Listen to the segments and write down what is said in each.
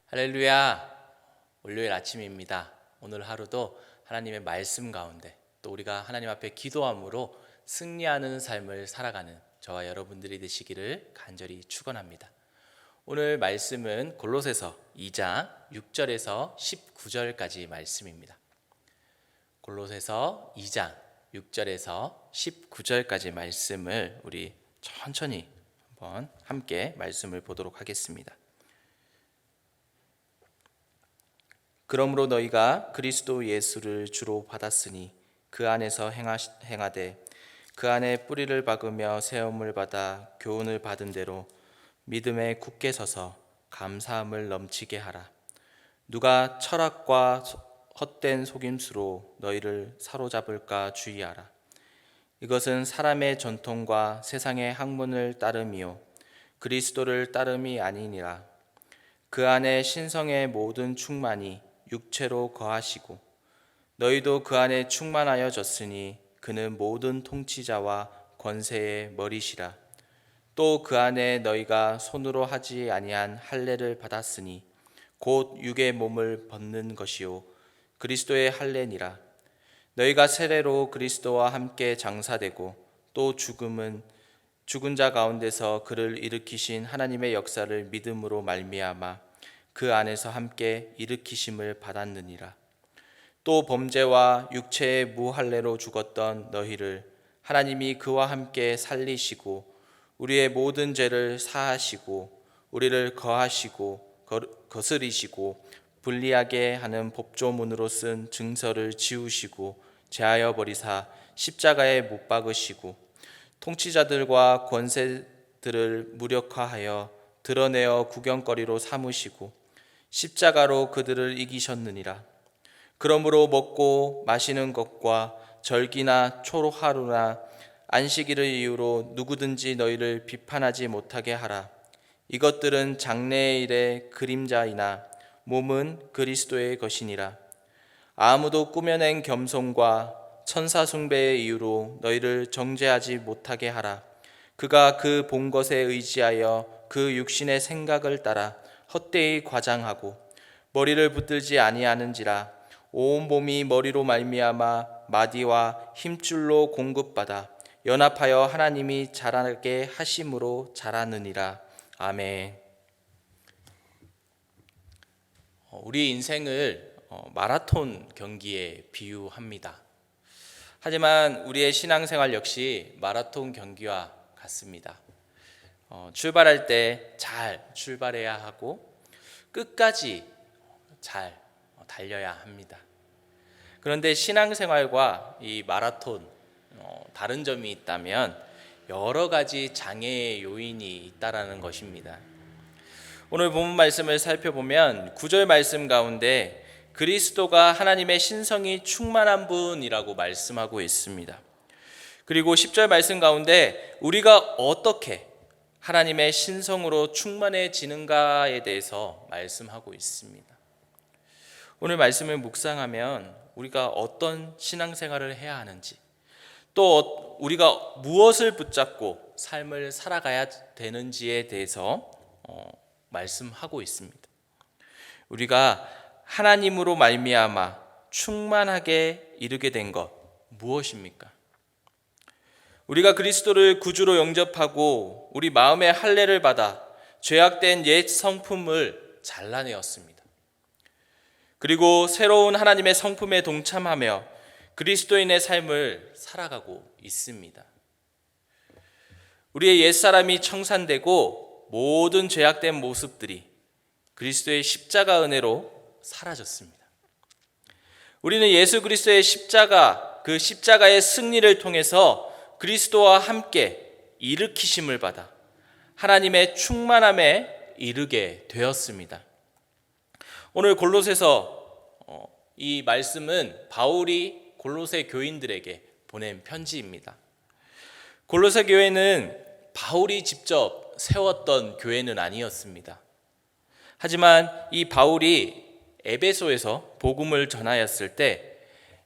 할렐루야. 월요일 아침입니다. 오늘 하루도 하나님의 말씀 가운데 또 우리가 하나님 앞에 기도함으로 승리하는 삶을 살아가는 저와 여러분들이 되시기를 간절히 축원합니다. 오늘 말씀은 골로새서 2장 6절에서 19절까지 말씀입니다. 골로새서 2장 6절에서 19절까지 말씀을 우리 천천히 한번 함께 말씀을 보도록 하겠습니다. 그러므로 너희가 그리스도 예수를 주로 받았으니 그 안에서 행하되 그 안에 뿌리를 박으며 세움을 받아 교훈을 받은 대로 믿음에 굳게 서서 감사함을 넘치게 하라. 누가 철학과 헛된 속임수로 너희를 사로잡을까 주의하라. 이것은 사람의 전통과 세상의 학문을 따름이요 그리스도를 따름이 아니니라. 그 안에 신성의 모든 충만이 육체로 거하시고 너희도 그 안에 충만하여졌으니 그는 모든 통치자와 권세의 머리시라. 또 그 안에 너희가 손으로 하지 아니한 할례를 받았으니 곧 육의 몸을 벗는 것이요 그리스도의 할례니라. 너희가 세례로 그리스도와 함께 장사되고 또 죽은 자 가운데서 그를 일으키신 하나님의 역사를 믿음으로 말미암아 그 안에서 함께 일으키심을 받았느니라. 또 범죄와 육체의 무할례로 죽었던 너희를 하나님이 그와 함께 살리시고 우리의 모든 죄를 사하시고 우리를 거스리시고 불리하게 하는 법조문으로 쓴 증서를 지우시고 제하여 버리사 십자가에 못 박으시고 통치자들과 권세들을 무력화하여 드러내어 구경거리로 삼으시고 십자가로 그들을 이기셨느니라. 그러므로 먹고 마시는 것과 절기나 초하루나 안식일을 이유로 누구든지 너희를 비판하지 못하게 하라. 이것들은 장래의 일의 그림자이나 몸은 그리스도의 것이니라. 아무도 꾸며낸 겸손과 천사 숭배의 이유로 너희를 정죄하지 못하게 하라. 그가 그 본 것에 의지하여 그 육신의 생각을 따라 헛되이 과장하고 머리를 붙들지 아니하는지라. 온 몸이 머리로 말미암아 마디와 힘줄로 공급받아 연합하여 하나님이 자라게 하심으로 자라느니라. 아멘. 우리 인생을 마라톤 경기에 비유합니다. 하지만 우리의 신앙생활 역시 마라톤 경기와 같습니다. 출발할 때 잘 출발해야 하고 끝까지 잘 달려야 합니다. 그런데 신앙생활과 이 마라톤 다른 점이 있다면 여러 가지 장애의 요인이 있다라는 것입니다. 오늘 본문 말씀을 살펴보면 9절 말씀 가운데 그리스도가 하나님의 신성이 충만한 분이라고 말씀하고 있습니다. 그리고 10절 말씀 가운데 우리가 어떻게 하나님의 신성으로 충만해지는가에 대해서 말씀하고 있습니다. 오늘 말씀을 묵상하면 우리가 어떤 신앙생활을 해야 하는지, 또 우리가 무엇을 붙잡고 삶을 살아가야 되는지에 대해서 말씀하고 있습니다. 우리가 하나님으로 말미암아 충만하게 이르게 된 것 무엇입니까? 우리가 그리스도를 구주로 영접하고 우리 마음의 할례를 받아 죄악된 옛 성품을 잘라내었습니다. 그리고 새로운 하나님의 성품에 동참하며 그리스도인의 삶을 살아가고 있습니다. 우리의 옛사람이 청산되고 모든 죄악된 모습들이 그리스도의 십자가 은혜로 사라졌습니다. 우리는 예수 그리스도의 십자가, 그 십자가의 승리를 통해서 그리스도와 함께 일으키심을 받아 하나님의 충만함에 이르게 되었습니다. 오늘 골로새서 이 말씀은 바울이 골로새 교인들에게 보낸 편지입니다. 골로새 교회는 바울이 직접 세웠던 교회는 아니었습니다. 하지만 이 바울이 에베소에서 복음을 전하였을 때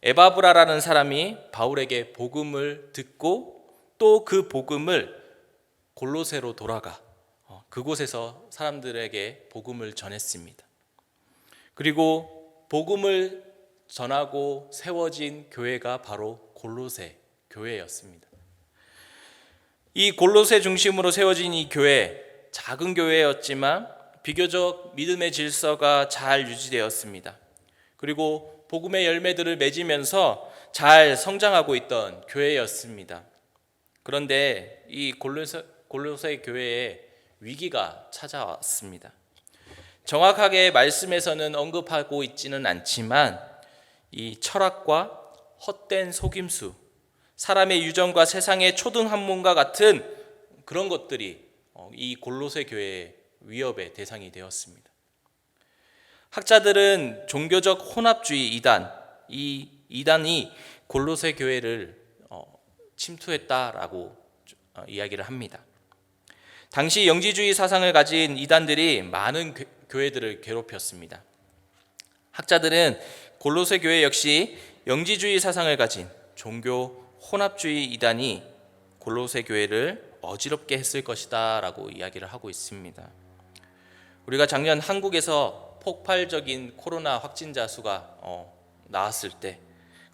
에바브라라는 사람이 바울에게 복음을 듣고 또 그 복음을 골로새로 돌아가 그곳에서 사람들에게 복음을 전했습니다. 그리고 복음을 전하고 세워진 교회가 바로 골로새 교회였습니다. 이 골로새 중심으로 세워진 이 교회, 작은 교회였지만 비교적 믿음의 질서가 잘 유지되었습니다. 그리고 복음의 열매들을 맺으면서 잘 성장하고 있던 교회였습니다. 그런데 이 골로새 교회에 위기가 찾아왔습니다. 정확하게 말씀에서는 언급하고 있지는 않지만 이 철학과 헛된 속임수, 사람의 유전과 세상의 초등학문과 같은 그런 것들이 이 골로새 교회의 위협의 대상이 되었습니다. 학자들은 종교적 혼합주의 이단, 이 이단이 골로새 교회를 침투했다라고 이야기를 합니다. 당시 영지주의 사상을 가진 이단들이 많은 교회들을 괴롭혔습니다. 학자들은 골로새 교회 역시 영지주의 사상을 가진 종교 혼합주의 이단이 골로새 교회를 어지럽게 했을 것이다 라고 이야기를 하고 있습니다. 우리가 작년 한국에서 폭발적인 코로나 확진자 수가 나왔을 때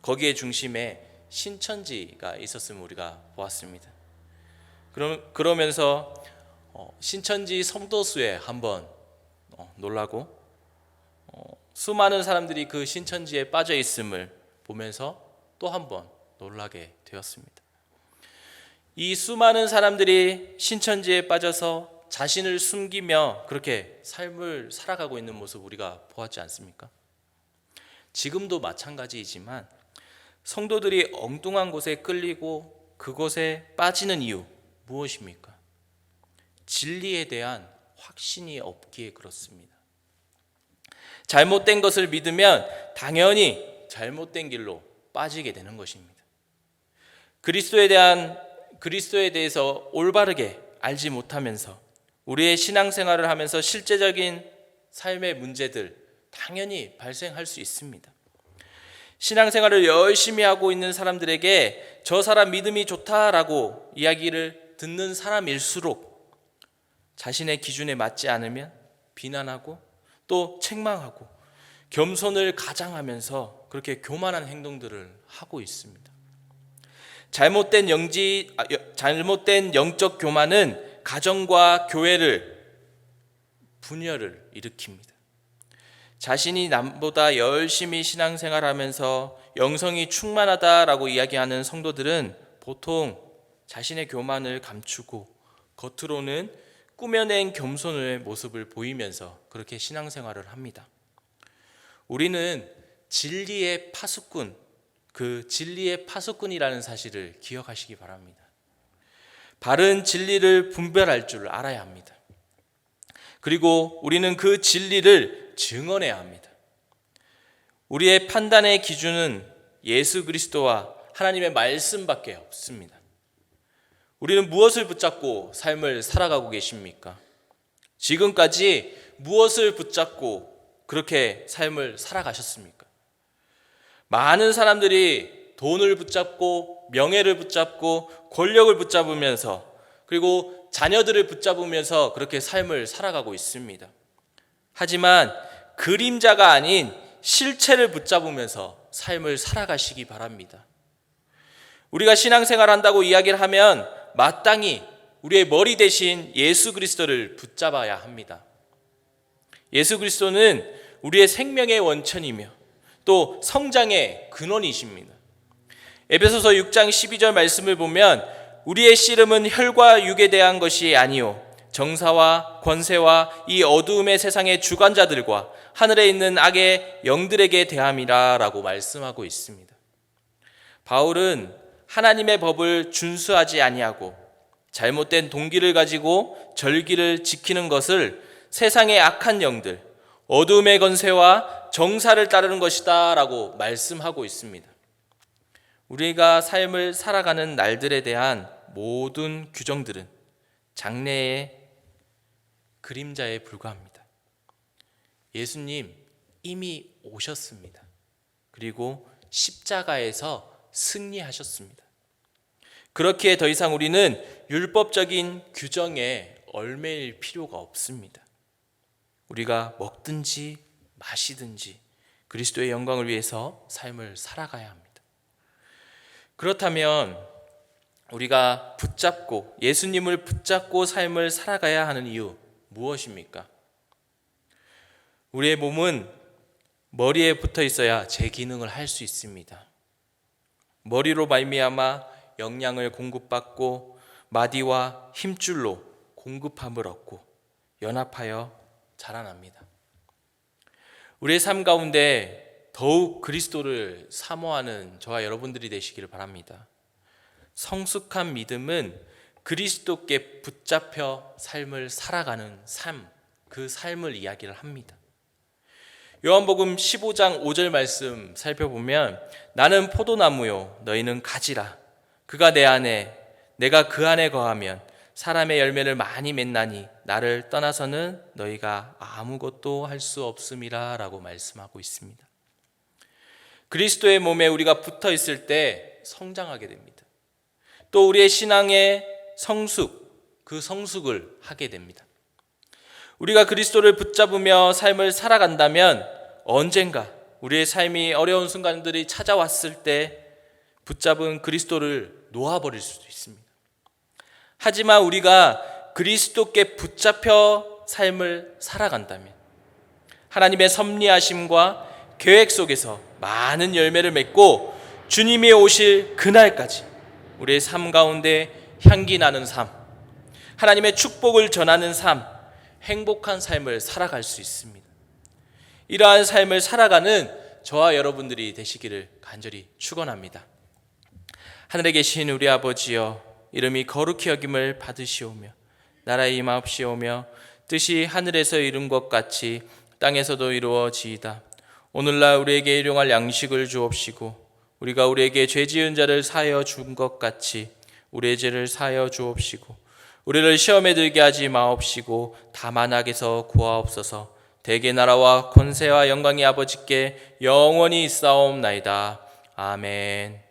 거기에 중심에 신천지가 있었음을 우리가 보았습니다. 그러면서 신천지 성도수에 한번 놀라고 수많은 사람들이 그 신천지에 빠져 있음을 보면서 또 한번 놀라게 되었습니다. 이 수많은 사람들이 신천지에 빠져서 자신을 숨기며 그렇게 삶을 살아가고 있는 모습 우리가 보았지 않습니까? 지금도 마찬가지이지만 성도들이 엉뚱한 곳에 끌리고 그곳에 빠지는 이유 무엇입니까? 진리에 대한 확신이 없기에 그렇습니다. 잘못된 것을 믿으면 당연히 잘못된 길로 빠지게 되는 것입니다. 그리스도에 대해서 올바르게 알지 못하면서 우리의 신앙생활을 하면서 실제적인 삶의 문제들 당연히 발생할 수 있습니다. 신앙생활을 열심히 하고 있는 사람들에게 저 사람 믿음이 좋다라고 이야기를 듣는 사람일수록 자신의 기준에 맞지 않으면 비난하고 또 책망하고 겸손을 가장하면서 그렇게 교만한 행동들을 하고 있습니다. 잘못된 영적 교만은 가정과 교회를 분열을 일으킵니다. 자신이 남보다 열심히 신앙생활하면서 영성이 충만하다라고 이야기하는 성도들은 보통 자신의 교만을 감추고 겉으로는 꾸며낸 겸손의 모습을 보이면서 그렇게 신앙생활을 합니다. 우리는 진리의 파수꾼, 그 진리의 파수꾼이라는 사실을 기억하시기 바랍니다. 바른 진리를 분별할 줄 알아야 합니다. 그리고 우리는 그 진리를 증언해야 합니다. 우리의 판단의 기준은 예수 그리스도와 하나님의 말씀밖에 없습니다. 우리는 무엇을 붙잡고 삶을 살아가고 계십니까? 지금까지 무엇을 붙잡고 그렇게 삶을 살아가셨습니까? 많은 사람들이 돈을 붙잡고 명예를 붙잡고 권력을 붙잡으면서 그리고 자녀들을 붙잡으면서 그렇게 삶을 살아가고 있습니다. 하지만 그림자가 아닌 실체를 붙잡으면서 삶을 살아가시기 바랍니다. 우리가 신앙생활 한다고 이야기를 하면 마땅히 우리의 머리 대신 예수 그리스도를 붙잡아야 합니다. 예수 그리스도는 우리의 생명의 원천이며 또 성장의 근원이십니다. 에베소서 6장 12절 말씀을 보면 우리의 씨름은 혈과 육에 대한 것이 아니요 정사와 권세와 이 어두움의 세상의 주관자들과 하늘에 있는 악의 영들에게 대함이라 라고 말씀하고 있습니다. 바울은 하나님의 법을 준수하지 아니하고 잘못된 동기를 가지고 절기를 지키는 것을 세상의 악한 영들, 어두움의 권세와 정사를 따르는 것이다 라고 말씀하고 있습니다. 우리가 삶을 살아가는 날들에 대한 모든 규정들은 장래의 그림자에 불과합니다. 예수님 이미 오셨습니다. 그리고 십자가에서 승리하셨습니다. 그렇기에 더 이상 우리는 율법적인 규정에 얽매일 필요가 없습니다. 우리가 먹든지 마시든지 그리스도의 영광을 위해서 삶을 살아가야 합니다. 그렇다면 우리가 예수님을 붙잡고 삶을 살아가야 하는 이유 무엇입니까? 우리의 몸은 머리에 붙어 있어야 제 기능을 할 수 있습니다. 머리로 말미암아 영양을 공급받고 마디와 힘줄로 공급함을 얻고 연합하여 자라납니다. 우리의 삶 가운데 더욱 그리스도를 사모하는 저와 여러분들이 되시기를 바랍니다. 성숙한 믿음은 그리스도께 붙잡혀 삶을 살아가는 삶, 그 삶을 이야기를 합니다. 요한복음 15장 5절 말씀 살펴보면 나는 포도나무요 너희는 가지라. 그가 내 안에 내가 그 안에 거하면 사람의 열매를 많이 맺나니 나를 떠나서는 너희가 아무것도 할 수 없음이라 라고 말씀하고 있습니다. 그리스도의 몸에 우리가 붙어 있을 때 성장하게 됩니다. 또 우리의 신앙의 그 성숙을 하게 됩니다. 우리가 그리스도를 붙잡으며 삶을 살아간다면 언젠가 우리의 삶이 어려운 순간들이 찾아왔을 때 붙잡은 그리스도를 놓아버릴 수도 있습니다. 하지만 우리가 그리스도께 붙잡혀 삶을 살아간다면 하나님의 섭리하심과 계획 속에서 많은 열매를 맺고 주님이 오실 그날까지 우리의 삶 가운데 향기 나는 삶, 하나님의 축복을 전하는 삶, 행복한 삶을 살아갈 수 있습니다. 이러한 삶을 살아가는 저와 여러분들이 되시기를 간절히 축원합니다. 하늘에 계신 우리 아버지여, 이름이 거룩히 여김을 받으시오며 나라의 임하옵시오며 뜻이 하늘에서 이룬 것 같이 땅에서도 이루어지이다. 오늘날 우리에게 일용할 양식을 주옵시고 우리가 우리에게 죄 지은 자를 사하여 준 것 같이 우리의 죄를 사하여 주옵시고 우리를 시험에 들게 하지 마옵시고 다만 악에서 구하옵소서. 대개 나라와 권세와 영광이 아버지께 영원히 있사옵나이다. 아멘.